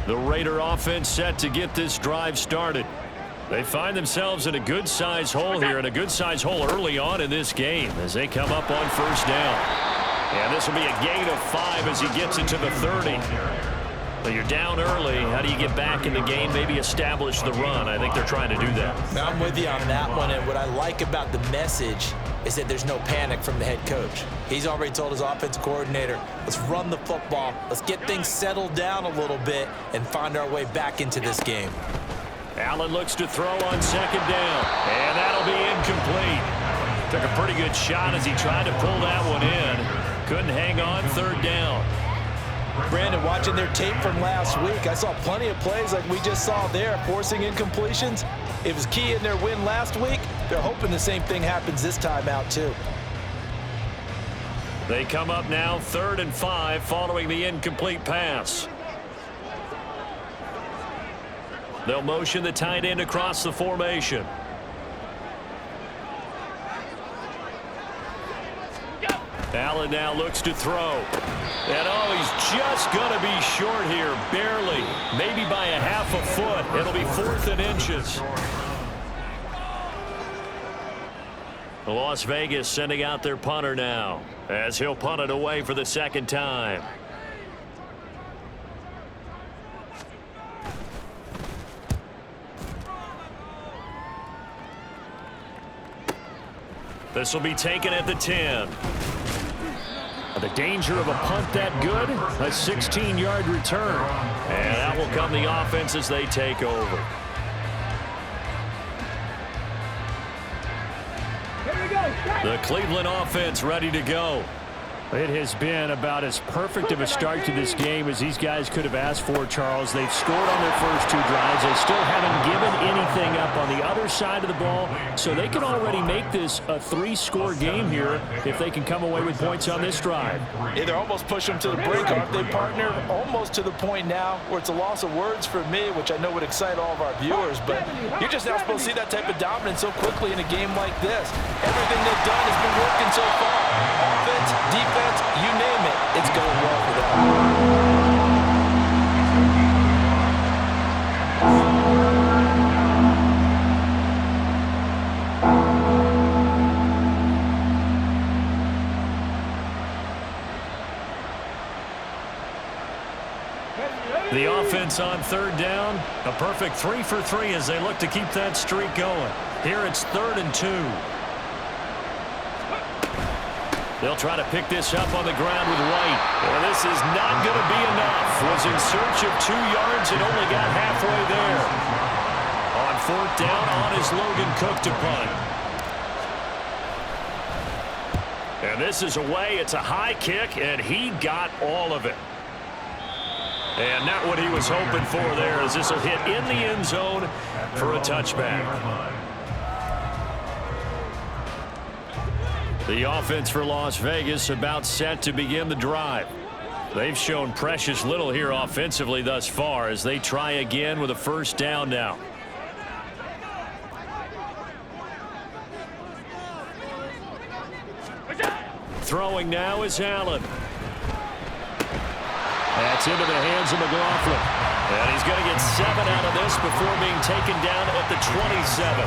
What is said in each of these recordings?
The Raider offense set to get this drive started. They find themselves in a good-sized hole here, and a good-sized hole early on in this game as they come up on first down. And this will be a gain of 5 as he gets it to the 30. But you're down early. How do you get back in the game, maybe establish the run? I think they're trying to do that. I'm with you on that one, and what I like about the message is that there's no panic from the head coach. He's already told his offensive coordinator, let's run the football, let's get things settled down a little bit and find our way back into this game. Allen looks to throw on second down, and that'll be incomplete. Took a pretty good shot as he tried to pull that one in. Couldn't hang on third down. Brandon, watching their tape from last week, I saw plenty of plays like we just saw there, forcing incompletions. It was key in their win last week. They're hoping the same thing happens this time out, too. They come up now 3rd and 5 following the incomplete pass. They'll motion the tight end across the formation. Allen now looks to throw. And oh, he's just going to be short here, barely. Maybe by a half a foot. It'll be 4th and inches. Las Vegas sending out their punter now as he'll punt it away for the second time. This will be taken at the 10. The danger of a punt that good, a 16-yard return. And that will come the offense as they take over. The Cleveland offense ready to go. It has been about as perfect of a start to this game as these guys could have asked for, Charles. They've scored on their first 2 drives. They still haven't given anything up on the other side of the ball, so they can already make this a 3-score game here if they can come away with points on this drive. Yeah, they're almost pushing them to the brink, aren't they, partner? Almost to the point now where it's a loss of words for me, which I know would excite all of our viewers, but you're just not supposed to see that type of dominance so quickly in a game like this. Everything they've done has been working so far. Offense, defense, you name it, it's going well for them. The offense on 3rd down, a perfect 3 for 3 as they look to keep that streak going. Here it's 3rd and 2. They'll try to pick this up on the ground with White. And this is not going to be enough. Was in search of 2 yards and only got halfway there. On 4th down, on is Logan Cook to punt. And this is away. It's a high kick, and he got all of it. And not what he was hoping for there, as this will hit in the end zone for a touchback. The offense for Las Vegas about set to begin the drive. They've shown precious little here offensively thus far as they try again with a first down now. Throwing now is Allen. That's into the hands of McLaughlin. And he's going to get 7 out of this before being taken down at the 27.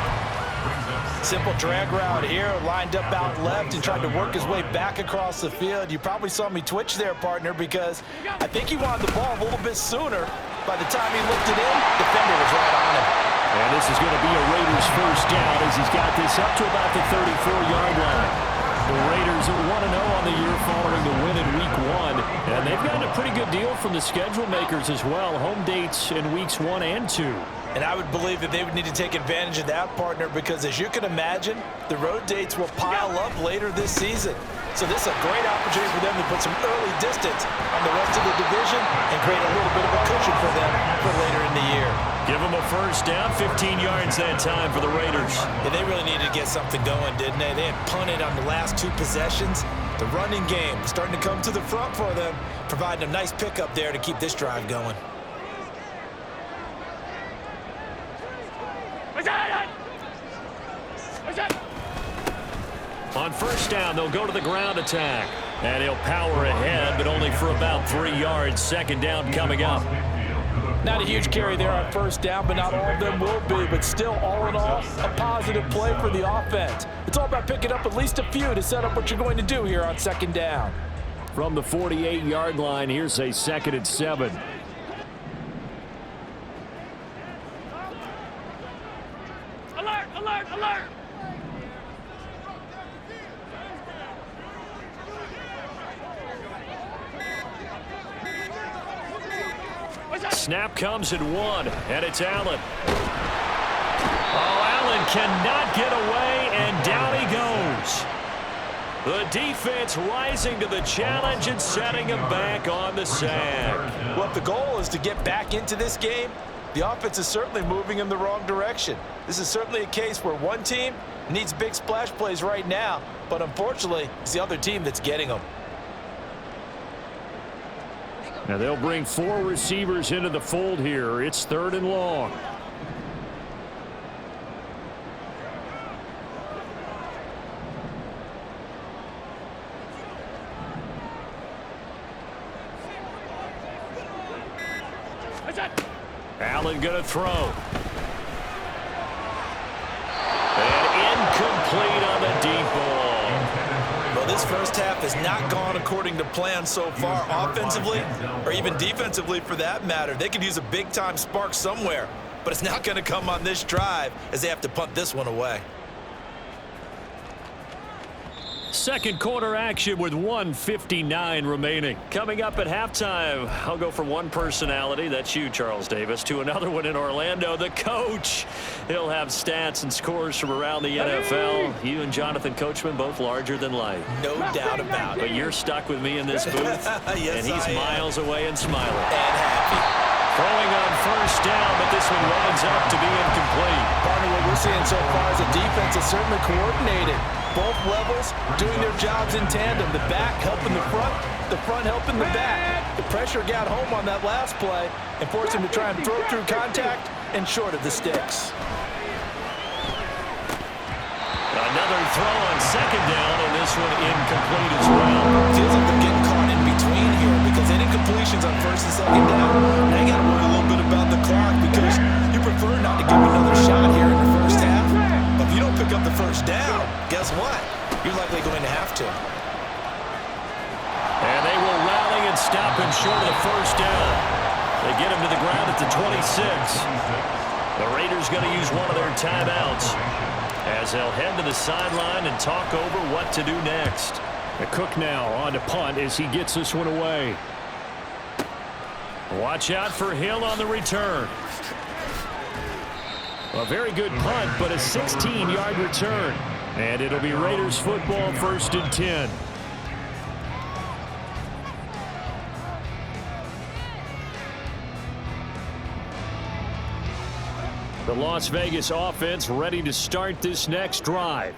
Simple drag route here, lined up out left and tried to work his way back across the field. You probably saw me twitch there, partner, because I think he wanted the ball a little bit sooner. By the time he looked it in, the defender was right on him. And this is going to be a Raiders first down as he's got this up to about the 34-yard line. The Raiders 1-0 on the year following the win in Week 1. And they've gotten a pretty good deal from the schedule makers as well. Home dates in Weeks 1 and 2. And I would believe that they would need to take advantage of that, partner, because as you can imagine, the road dates will pile up later this season. So this is a great opportunity for them to put some early distance on the rest of the division and create a little bit of a cushion for them for later in the year. Give them a first down, 15 yards that time for the Raiders. Yeah, they really needed to get something going, didn't they? They had punted on the last 2 possessions. The running game starting to come to the front for them, providing a nice pickup there to keep this drive going. On first down, they'll go to the ground attack. And he'll power ahead, but only for about 3 yards. Second down coming up. Not a huge carry there on first down, but not all of them will be. But still, all in all, a positive play for the offense. It's all about picking up at least a few to set up what you're going to do here on second down. From the 48-yard line, here's a 2nd and 7. Alert, alert, alert! Snap comes at 1, and it's Allen. Oh, Allen cannot get away, and down he goes. The defense rising to the challenge and setting him back on the sack. Well, if the goal is to get back into this game, the offense is certainly moving in the wrong direction. This is certainly a case where one team needs big splash plays right now, but unfortunately, it's the other team that's getting them. Now they'll bring 4 receivers into the fold here. It's 3rd and long. Allen going to throw. And incomplete on the deep ball. Well, this first half has not gone according to plan so far offensively or even defensively for that matter. They could use a big-time spark somewhere, but it's not going to come on this drive as they have to punt this one away. Second quarter action with 1:59 remaining. Coming up at halftime, I'll go from one personality, that's you, Charles Davis, to another one in Orlando, the coach. He'll have stats and scores from around the NFL. You and Jonathan Coachman, both larger than life. No doubt about it. But you're stuck with me in this booth, yes, and he's miles away and smiling. And happy. Throwing on first down, but this one winds up to be incomplete. Partner, what we're seeing so far is a defense that's certainly coordinated. Both levels doing their jobs in tandem. The back helping the front helping the back. The pressure got home on that last play and forced him to try and throw through contact and short of the sticks. Another throw on second down, and this one incomplete as well. Feels like they're getting caught in between here because they did completions on first and second down. Now you got to worry a little bit about the clock because you prefer not to give another shot here in the first half. But if you don't pick up the first down, guess what? You're likely going to have to. And they will rally and stop him short of the first down. They get him to the ground at the 26. The Raiders going to use one of their timeouts as they'll head to the sideline and talk over what to do next. The Cook now on to punt as he gets this one away. Watch out for Hill on the return. A very good punt, but a 16-yard return. And it'll be Raiders football, 1st and 10. The Las Vegas offense ready to start this next drive.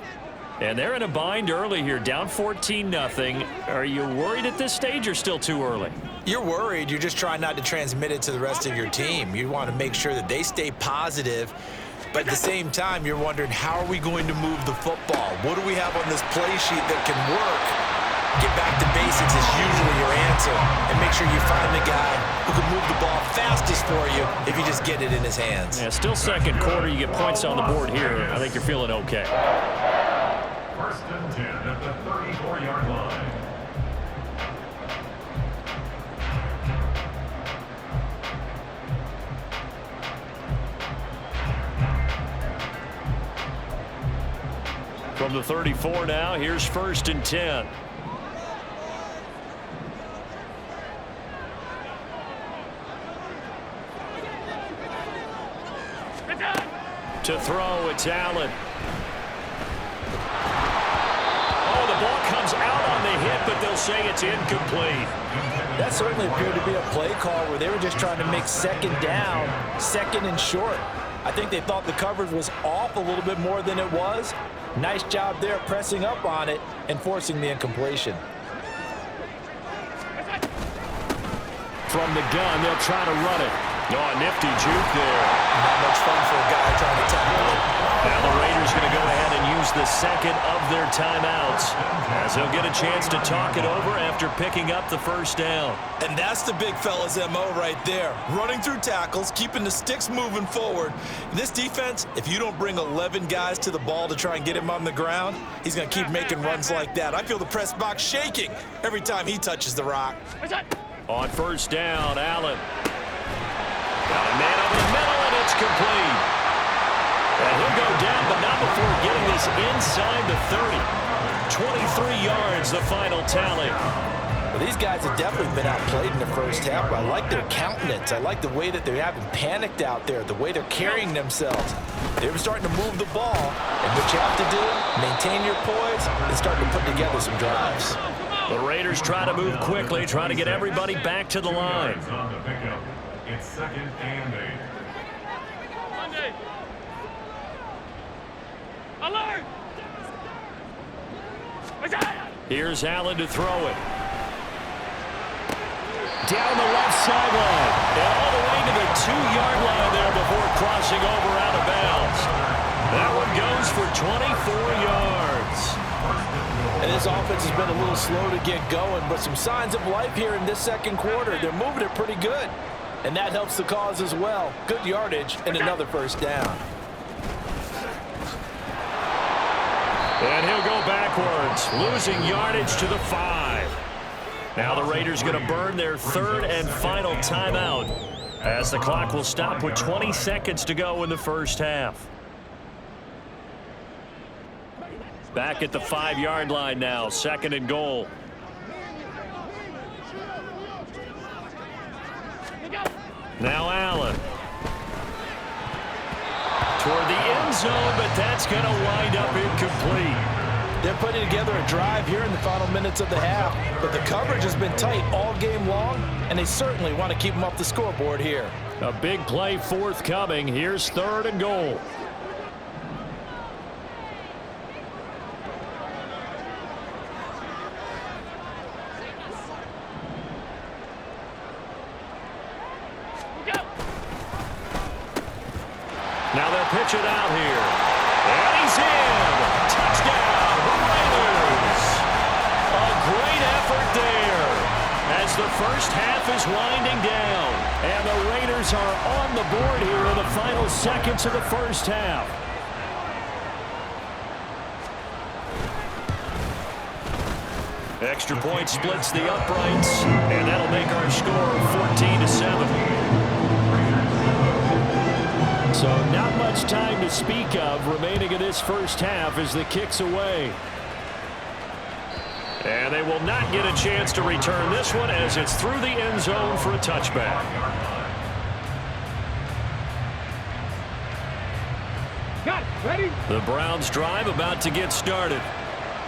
And they're in a bind early here, down 14-0. Are you worried at this stage or still too early? You're worried. You're just trying not to transmit it to the rest of your team. You want to make sure that they stay positive. But at the same time, you're wondering, how are we going to move the football? What do we have on this play sheet that can work? Get back to basics is usually your answer. And make sure you find the guy who can move the ball fastest for you if you just get it in his hands. Yeah, still second quarter. You get points on the board here. I think you're feeling okay. 1st and 10 at the 34-yard line. From the 34 now, here's 1st and 10. To throw, it's Allen. Oh, the ball comes out on the hit, but they'll say it's incomplete. That certainly appeared to be a play call where they were just trying to make second down, second and short. I think they thought the coverage was off a little bit more than it was. Nice job there pressing up on it and forcing the incompletion. From the gun, they'll try to run it. Oh, a nifty juke there. Not much fun for a guy trying to tackle it. Now the Raiders going to go ahead and use the second of their timeouts as they'll get a chance to talk it over after picking up the first down. And that's the big fella's MO right there. Running through tackles, keeping the sticks moving forward. This defense, if you don't bring 11 guys to the ball to try and get him on the ground, he's going to keep making runs like that. I feel the press box shaking every time he touches the rock. On first down, Allen. Got a man over the middle, and it's complete. And he'll go down, but not before getting this inside the 30. 23 yards, the final tally. Well, these guys have definitely been outplayed in the first half, but I like their countenance. I like the way that they haven't panicked out there, the way they're carrying themselves. They're starting to move the ball, and what you have to do, maintain your poise and start to put together some drives. The Raiders try to move quickly, trying to get everybody back to the line. It's 2nd and 8. Alert! Here's Allen to throw it. Down the left sideline. And all the way to the 2-yard line there before crossing over out of bounds. That one goes for 24 yards. And this offense has been a little slow to get going, but some signs of life here in this second quarter. They're moving it pretty good. And that helps the cause as well. Good yardage and another first down. And he'll go backwards, losing yardage to the 5. Now the Raiders going to burn their third and final timeout as the clock will stop with 20 seconds to go in the first half. Back at the 5-yard line now, 2nd and goal. Now Allen. Toward the end zone, but that's going to wind up incomplete. They're putting together a drive here in the final minutes of the half, but the coverage has been tight all game long, and they certainly want to keep them off the scoreboard here. A big play forthcoming. Here's 3rd and goal. Now they'll pitch it out here. And he's in. Touchdown, Raiders. A great effort there as the first half is winding down. And the Raiders are on the board here in the final seconds of the first half. Extra point splits the uprights, and that'll make our score 14-7. So not much time to speak of remaining in this first half as the kick's away. And they will not get a chance to return this one as it's through the end zone for a touchback. Got it. Ready? The Browns drive about to get started.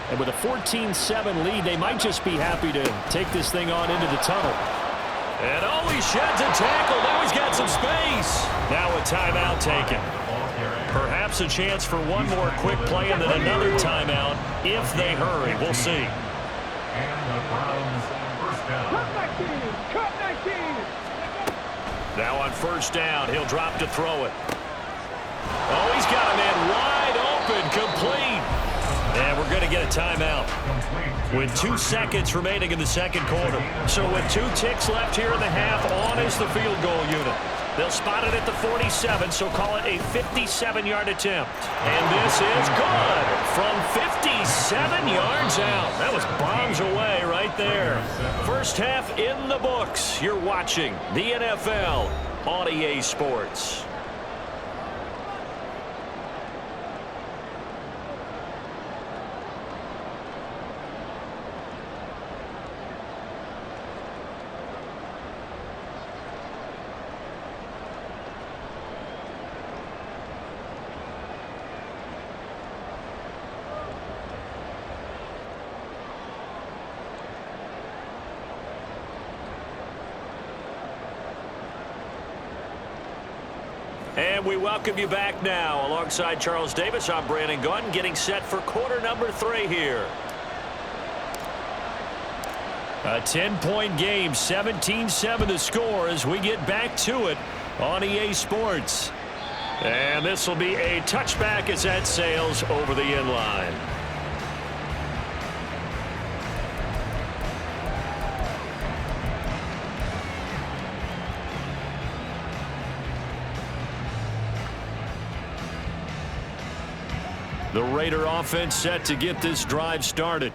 And with a 14-7 lead, they might just be happy to take this thing on into the tunnel. And oh, he sheds a tackle. Now he's got some space. Now a timeout taken. Perhaps a chance for one more quick play and then another timeout if they hurry. We'll see. And the Browns first down. Cut 19. Now on first down, he'll drop to throw it. Oh, he's got a man wide open, complete. And we're going to get a timeout with 2 seconds remaining in the second quarter. So with 2 ticks left here in the half, on is the field goal unit. They'll spot it at the 47, so call it a 57-yard attempt. And this is good from 57 yards out. That was bombs away right there. First half in the books. You're watching the NFL on EA Sports. And we welcome you back now. Alongside Charles Davis, I'm Brandon Gunn, getting set for quarter number 3 here. A 10-point game, 17-7 the score as we get back to it on EA Sports. And this will be a touchback as that sails over the end line. The Raider offense set to get this drive started.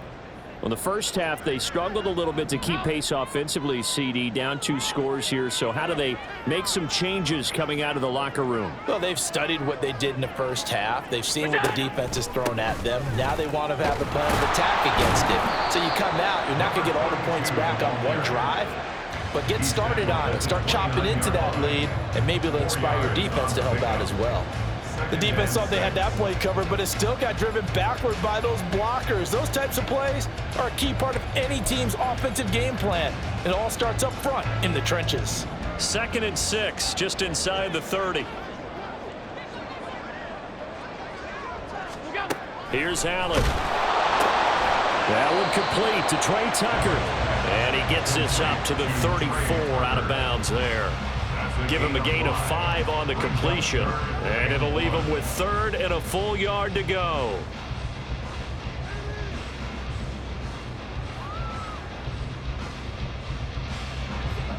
Well, the first half, they struggled a little bit to keep pace offensively, CD, down 2 scores here. So how do they make some changes coming out of the locker room? Well, they've studied what they did in the first half. They've seen what the defense has thrown at them. Now they want to have a plan of attack against it. So you come out, you're not going to get all the points back on one drive, but get started on it. Start chopping into that lead, and maybe it'll inspire your defense to help out as well. The defense thought they had that play covered, but it still got driven backward by those blockers. Those types of plays are a key part of any team's offensive game plan. It all starts up front in the trenches. 2nd and 6, just inside the 30. Here's Allen. That one complete to Trey Tucker. And he gets this up to the 34 out of bounds there. Give him a gain of 5 on the completion. And it'll leave him with 3rd and a full yard to go.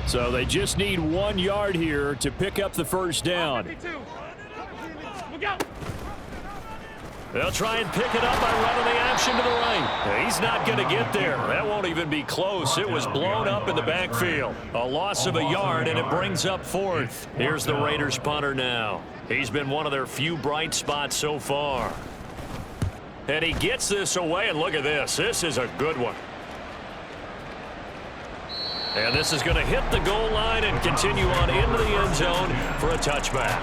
So they just need 1 yard here to pick up the first down. They'll try and pick it up by running the option to the right. He's not going to get there. That won't even be close. It was blown up in the backfield. A loss of a yard, and it brings up 4th. Here's the Raiders punter now. He's been one of their few bright spots so far. And he gets this away, and look at this. This is a good one. And this is going to hit the goal line and continue on into the end zone for a touchback.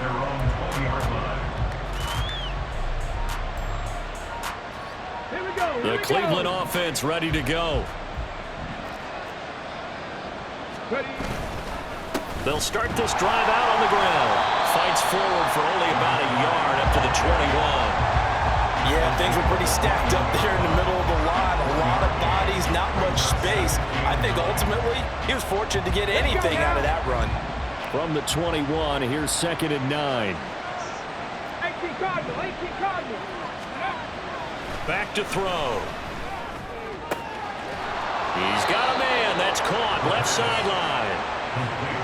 The Cleveland offense ready to go. They'll start this drive out on the ground. Fights forward for only about a yard up to the 21. Yeah, things were pretty stacked up there in the middle of the line. A lot of bodies, not much space. I think ultimately he was fortunate to get anything out of that run. From the 21, here's 2nd and 9. 18 Cardinal. Back to throw. He's got a man. That's caught. Left sideline.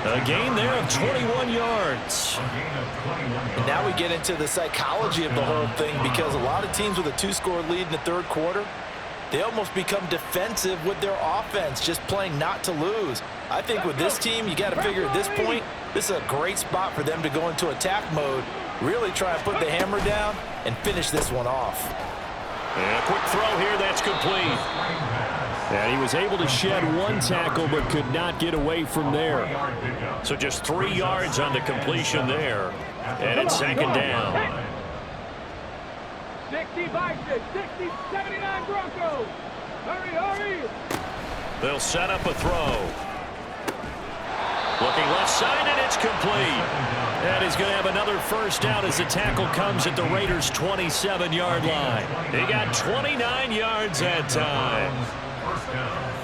A gain there of 21 yards. And now we get into the psychology of the whole thing, because a lot of teams with a 2-score lead in the 3rd quarter, they almost become defensive with their offense, just playing not to lose. I think with this team, you got to figure at this point, this is a great spot for them to go into attack mode, really try and put the hammer down and finish this one off. And a quick throw here, that's complete. And he was able to shed 1 tackle but could not get away from there. So just 3 yards on the completion there. And it's 2nd down. 60 Vikings, 60, 79 Broncos. Hurry. They'll set up a throw. Looking left side, and it's complete. And he's going to have another first down as the tackle comes at the Raiders' 27-yard line. He got 29 yards that time.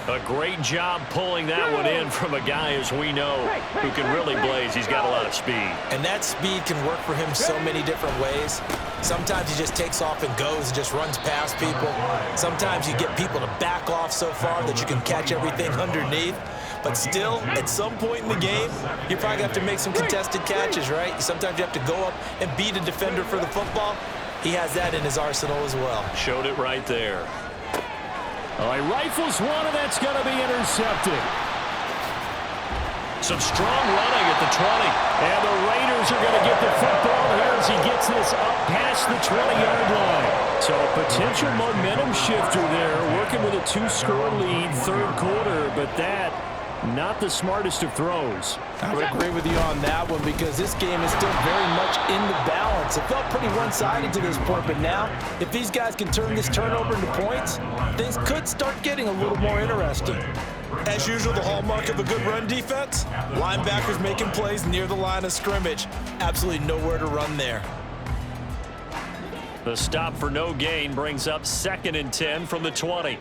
A great job pulling that one in from a guy, as we know, who can really blaze. He's got a lot of speed. And that speed can work for him so many different ways. Sometimes he just takes off and goes and just runs past people. Sometimes you get people to back off so far that you can catch everything underneath. But still, at some point in the game, you probably have to make some contested catches, right? Sometimes you have to go up and beat a defender for the football. He has that in his arsenal as well. Showed it right there. He rifles one, and that's going to be intercepted. Some strong running at the 20. And the Raiders are going to get the football here as he gets this up past the 20-yard line. So a potential momentum shifter there, working with a 2-score lead, 3rd quarter, but that not the smartest of throws. I would agree with you on that one, because this game is still very much in the balance. It felt pretty one-sided to this point, but now if these guys can turn this turnover into points, things could start getting a little more interesting. As usual, the hallmark of a good run defense, linebackers making plays near the line of scrimmage. Absolutely nowhere to run there. The stop for no gain brings up 2nd and 10 from the 20.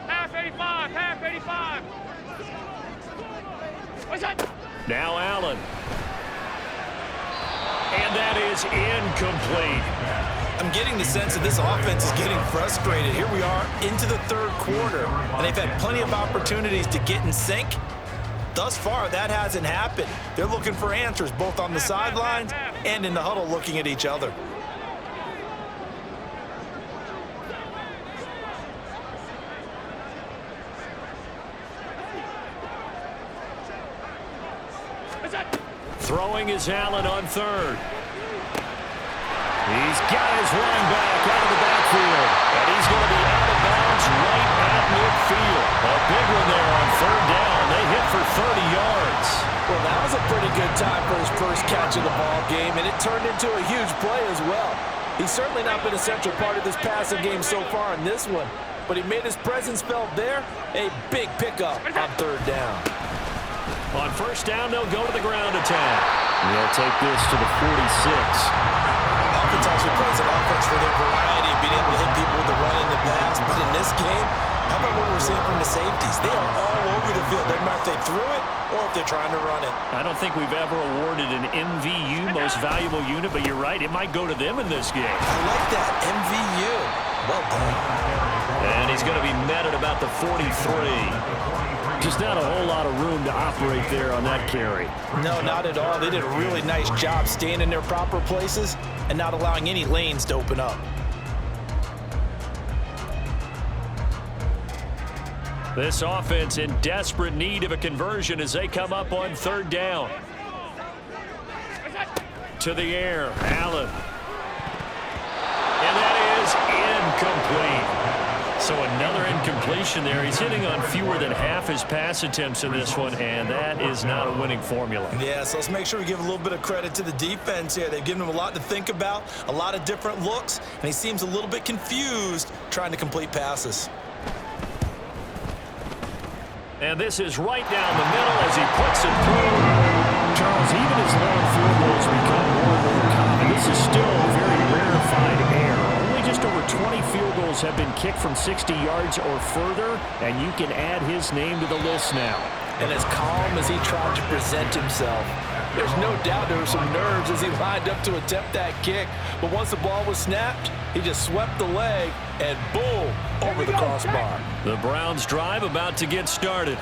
Half 85, half 85. What's that? Now Allen. And that is incomplete. I'm getting the sense that this offense is getting frustrated. Here we are into the third quarter, and they've had plenty of opportunities to get in sync. Thus far, that hasn't happened. They're looking for answers both on the sidelines and in the huddle looking at each other. Throwing is Allen on third. He's got his running back out of the backfield. And he's going to be out of bounds right at midfield. A big one there on third down. They hit for 30 yards. Well, that was a pretty good time for his first catch of the ball game, and it turned into a huge play as well. He's certainly not been a central part of this passing game so far in this one, but he made his presence felt there. A big pickup on third down. On first down, they'll go to the ground attack. They'll take this to the 46. Offense also plays an offense for their variety of being able to hit people with the run and the pass. But in this game, how about what we're seeing from the safeties? They are all over the field. Doesn't matter if they threw it or if they're trying to run it. I don't think we've ever awarded an MVU, most valuable unit, but you're right, it might go to them in this game. I like that, MVU. Well done. And he's going to be met at about the 43. Just not a whole lot of room to operate there on that carry. No, not at all. They did a really nice job staying in their proper places and not allowing any lanes to open up. This offense in desperate need of a conversion as they come up on third down. To the air, Allen. And that is incomplete. So another incompletion there. He's hitting on fewer than half his pass attempts in this one, and that is not a winning formula. Yeah, so let's make sure we give a little bit of credit to the defense here. They've given him a lot to think about, a lot of different looks, and he seems a little bit confused trying to complete passes. And this is right down the middle as he puts it through. Charles, even as long field goals become more and more common, this is still a very rarefied air. Only just over 20 field goals have been kicked from 60 yards or further, and you can add his name to the list now. And as calm as he tried to present himself, there's no doubt there were some nerves as he lined up to attempt that kick. But once the ball was snapped, he just swept the leg and boom, over the crossbar. The Browns drive about to get started.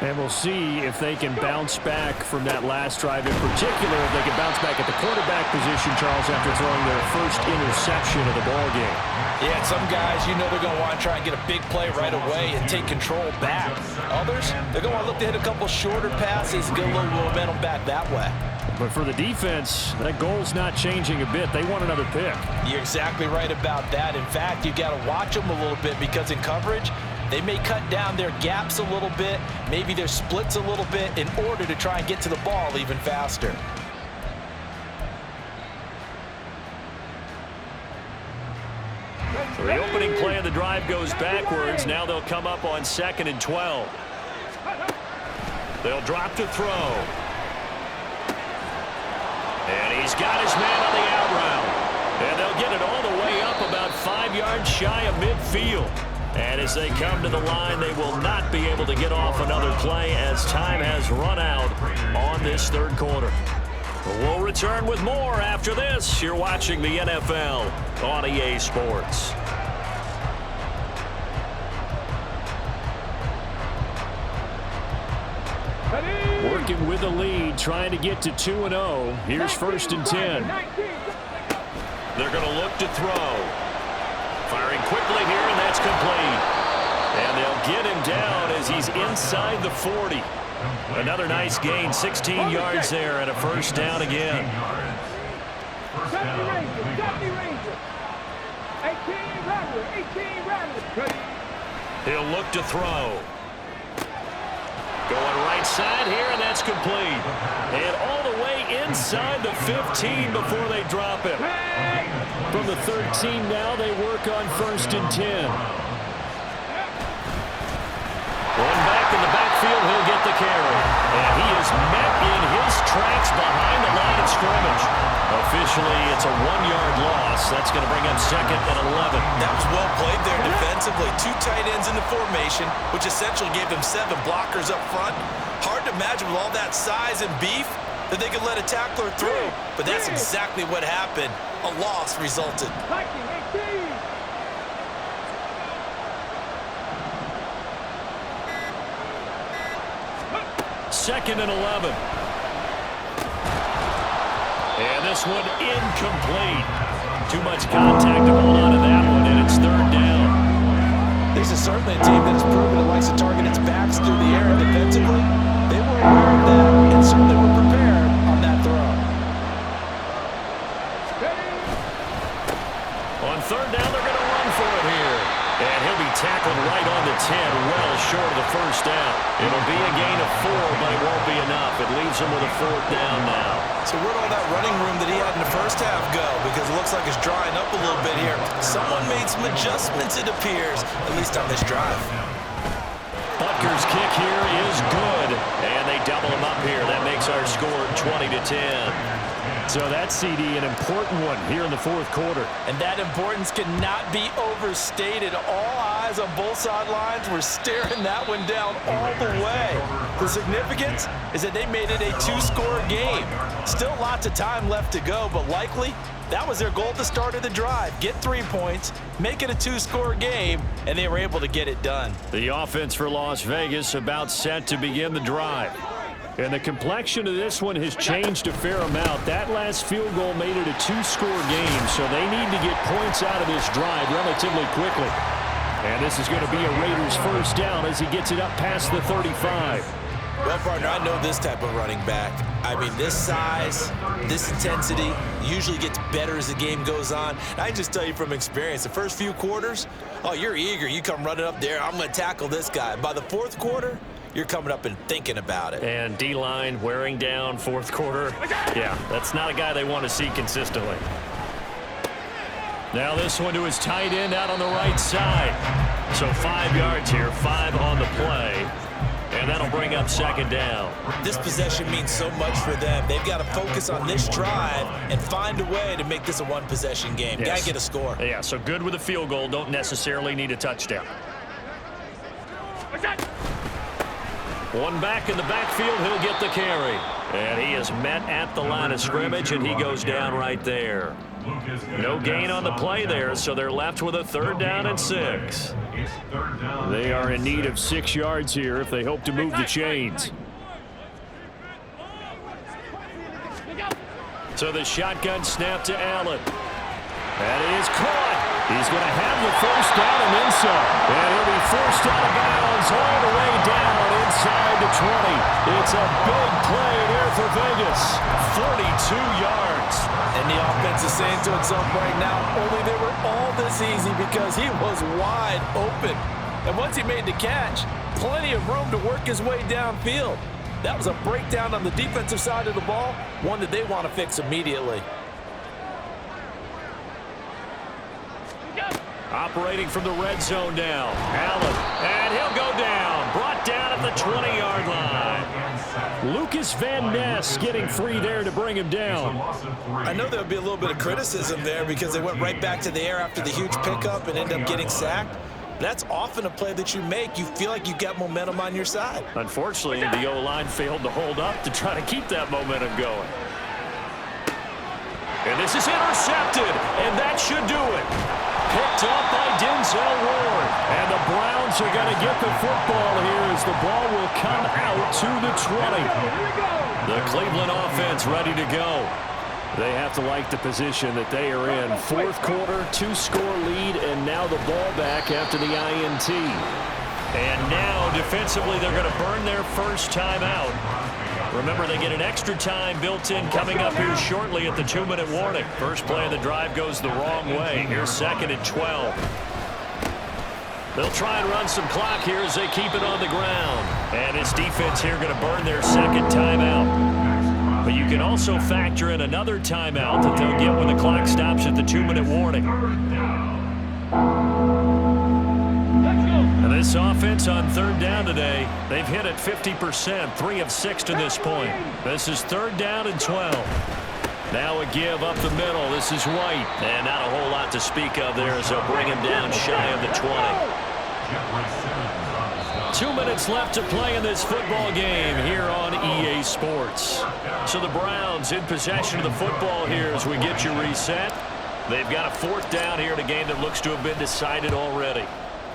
And we'll see if they can bounce back from that last drive. In particular, if they can bounce back at the quarterback position, Charles, after throwing their first interception of the ball game. Yeah, and some guys, you know they're going to want to try and get a big play right away and take control back. Others, they're going to want to look to hit a couple shorter passes and get a little momentum back that way. But for the defense, that goal's not changing a bit. They want another pick. You're exactly right about that. In fact, you've got to watch them a little bit because in coverage, they may cut down their gaps a little bit, maybe their splits a little bit in order to try and get to the ball even faster. The opening play of the drive goes backwards. Now they'll come up on 2nd and 12. They'll drop to throw. And he's got his man on the out route. And they'll get it all the way up about 5 yards shy of midfield. And as they come to the line, they will not be able to get off another play as time has run out on this third quarter. We'll return with more after this. You're watching the NFL on EA Sports. Working with the lead, trying to get to 2-0. Here's 1st and 10. They're going to look to throw. Firing quickly here, and that's complete. And they'll get him down as he's inside the 40. Another nice gain, 16 yards there, and a first down again. 18 He'll look to throw. Going right side here, and that's complete. And all the way inside the 15 before they drop him. From the 13 now, they work on 1st and 10. One back in the backfield, he'll get the carry. And he is met in his tracks behind the line of scrimmage. Officially, it's a 1-yard loss. That's going to bring up 2nd and 11. That was well played there defensively. 2 tight ends in the formation, which essentially gave them 7 blockers up front. Hard to imagine with all that size and beef that they could let a tackler through. But that's exactly what happened. A loss resulted. Viking 18. 2nd and 11. And this one incomplete. Too much contact to hold on to that one, and it's 3rd down. This is certainly a team that has proven it likes to target its backs through the air and defensively. They were aware of that and certainly were prepared on that throw. On 3rd down, they're going to run for it here. And he'll be tackled right on the 10, well short of the 1st down. It'll be a gain of 4, but it won't be enough. It leaves him with a 4th down now. So where'd all that running room that he had in the first half go? Because it looks like it's drying up a little bit here. Someone made some adjustments, it appears, at least on this drive. Butker's kick here is good, and they double him up here. That makes our score 20-10. So that CD, an important one here in the 4th quarter. And that importance cannot be overstated. All eyes on both sidelines were staring that one down all the way. The significance is that they made it a 2-score game. Still lots of time left to go, but likely that was their goal at the start of the drive. Get 3 points, make it a 2-score game, and they were able to get it done. The offense for Las Vegas about set to begin the drive. And the complexion of this one has changed a fair amount. That last field goal made it a 2-score game, so they need to get points out of this drive relatively quickly. And this is going to be a Raiders 1st down as he gets it up past the 35. Well, partner, I know this type of running back. I mean, this size, this intensity usually gets better as the game goes on. And I just tell you from experience, the first few quarters, oh, you're eager. You come running up there, I'm going to tackle this guy. By the 4th quarter, you're coming up and thinking about it. And D-line wearing down 4th quarter. Yeah, that's not a guy they want to see consistently. Now this one to his tight end out on the right side. So 5 yards here, 5 on the play. And that'll bring up 2nd down. This possession means so much for them. They've got to focus on this drive and find a way to make this a 1-possession game. Yes. Got to get a score. Yeah, so good with a field goal. Don't necessarily need a touchdown. One back in the backfield, he'll get the carry. And he is met at the line of scrimmage, and he goes down right there. No gain on the play there, so they're left with a 3rd down and 6. They are in need of 6 yards here if they hope to move the chains. So the shotgun snap to Allen. That is caught. He's going to have the 1st down and then some. And he'll be forced out of bounds all the way down inside the 20. It's a big play there for Vegas. 42 yards. And the offense is saying to itself right now, only they were all this easy because he was wide open. And once he made the catch, plenty of room to work his way downfield. That was a breakdown on the defensive side of the ball, one that they want to fix immediately. Operating from the red zone now. Allen, and he'll go down. Brought down at the 20-yard line. Lucas Van Ness getting free there to bring him down. I know there'll be a little bit of criticism there because they went right back to the air after the huge pickup and ended up getting sacked. That's often a play that you make. You feel like you've got momentum on your side. Unfortunately, the O-line failed to hold up to try to keep that momentum going. And this is intercepted, and that should do it. Picked up by Denzel Ward. And the Browns are going to get the football here as the ball will come out to the 20. The Cleveland offense ready to go. They have to like the position that they are in. 4th quarter, 2-score lead, and now the ball back after the INT. And now, defensively, they're going to burn their first timeout. Remember, they get an extra time built in coming up here shortly at the 2-minute warning. First play of the drive goes the wrong way. Here's 2nd and 12. They'll try and run some clock here as they keep it on the ground. And this defense here going to burn their 2nd timeout. But you can also factor in another timeout that they'll get when the clock stops at the 2-minute warning. And this offense on 3rd down today, they've hit it 50%, 3 of 6 to this point. This is 3rd down and 12. Now a give up the middle. This is White. And not a whole lot to speak of there as they'll bring him down shy of the 20. 2 minutes left to play in this football game here on EA Sports. So the Browns in possession of the football here as we get you reset. They've got a 4th down here in a game that looks to have been decided already.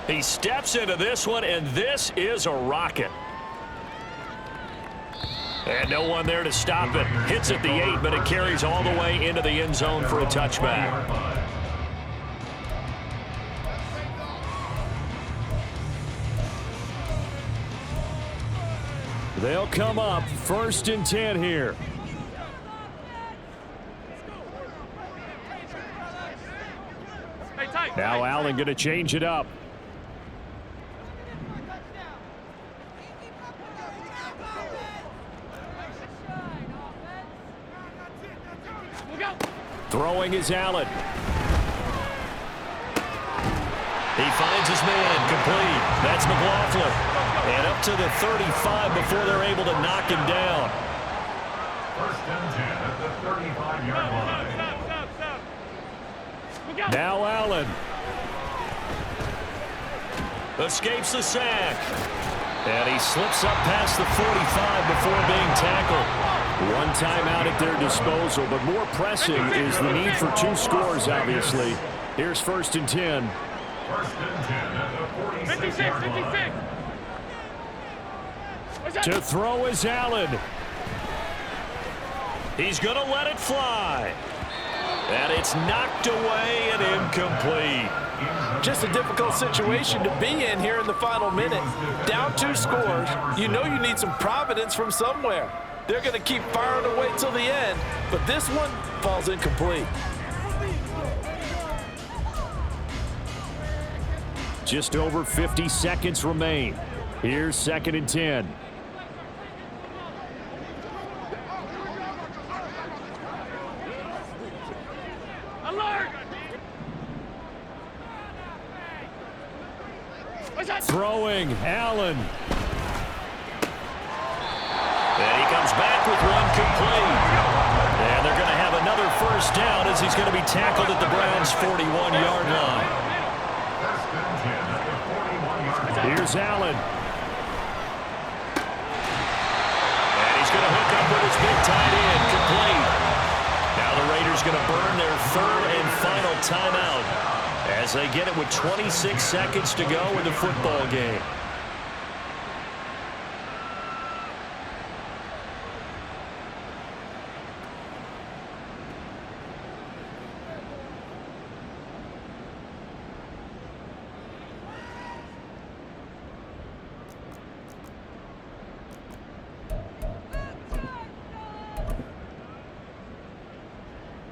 He steps into this one, and this is a rocket. And no one there to stop it. Hits at the 8, but it carries all the way into the end zone for a touchback. They'll come up 1st and 10 here. Now Allen going to change it up. Throwing is Allen. He finds his man, complete. That's McLaughlin. And up to the 35 before they're able to knock him down. 1st and 10 at the 35-yard line. Now Allen. Escapes the sack. And he slips up past the 45 before being tackled. One timeout at their disposal, but more pressing is the need for 2 scores, obviously. Here's 1st and 10. 1st and 10 at the 46-yard line. To throw is Allen. He's going to let it fly. And it's knocked away and incomplete. Just a difficult situation to be in here in the final minute. Down 2 scores. You know you need some providence from somewhere. They're going to keep firing away till the end, but this one falls incomplete. Just over 50 seconds remain. Here's 2nd and 10. Throwing, Allen. And he comes back with one complete. And they're going to have another 1st down as he's going to be tackled at the Browns' 41-yard line. Here's Allen. And he's going to hook up with his big tight end, complete. Now the Raiders going to burn their 3rd and final timeout as they get it with 26 seconds to go in the football game.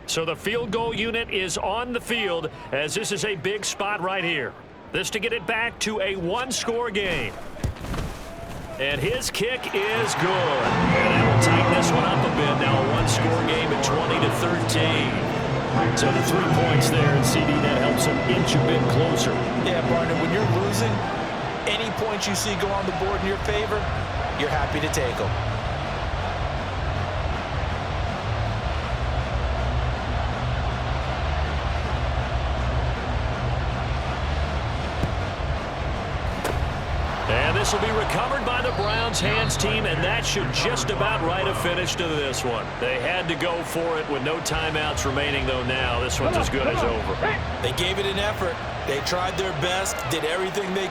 So the field goal unit is on the field as this is a big spot right here. This to get it back to a 1-score game. And his kick is good. And that will tighten this one up a bit. Now a 1-score game at 20-13. So the 3 points there, and CD, that helps him inch a bit closer. Yeah, partner, when you're losing, any points you see go on the board in your favor, you're happy to take them. And this will be recovered by the Browns hands team, and that should just about write a finish to this one. They had to go for it with no timeouts remaining, though. Now this one's as good as over. They gave it an effort. They tried their best, did everything they